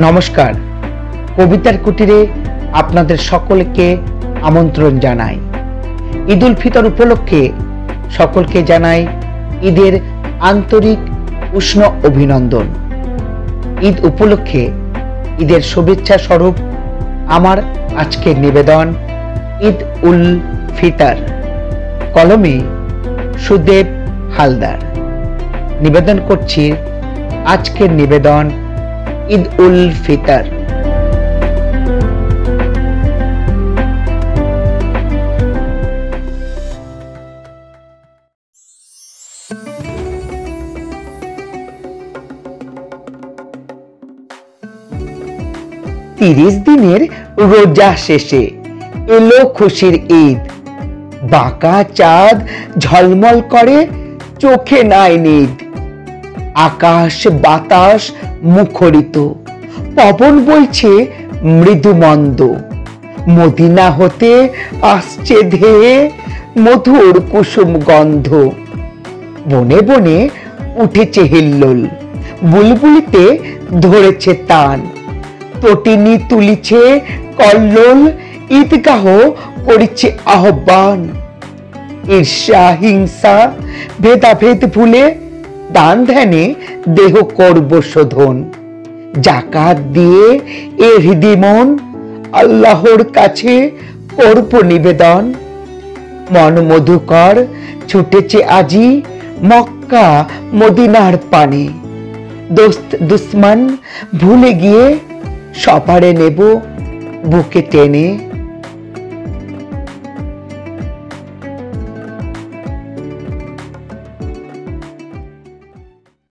নমস্কার, কবিতার কুটিরে আপনাদের সকলকে আমন্ত্রণ জানাই। ঈদ উল ফিতর উপলক্ষে সকলকে জানাই ঈদের আন্তরিক উষ্ণ অভিনন্দন। ঈদ উপলক্ষে ঈদের শুভেচ্ছা স্বরূপ আমার আজকের নিবেদন ঈদ উল ফিতর। কলমে সুদেব হালদার। নিবেদন করছি আজকের নিবেদন ঈদ উল ফিতর। 30 দিনের রোজা শেষে এলো খুশির ঈদ। বাঁকা চাঁদ ঝলমল করে, চোখে নাই নিদ। আকাশ বাতাস মুখরিত, পবন বইছে মৃদু মন্দ। মদিনা হতে আসছে ধেয়ে মধুর কুসুম গন্ধ। বনে বনে উঠেছে হিল্লোল, বুলবুলিতে ধরেছে তান। তটিনী তুলিছে কল্লোল, ঈদগাহ করিছে আহ্বান। ঈর্ষা হিংসা ভেদাভেদ ভুলে দান ধ্যানে দেহ করব শোধন। জাকাত দিয়ে এ হৃদি মন আল্লাহর কাছে করব নিবেদন। মন মধুকর ছুটেছে আজি মক্কা মদিনার পানে। দোস্ত দুশ্মন ভুলে গিয়ে সপারে নেব বুকে টেনে।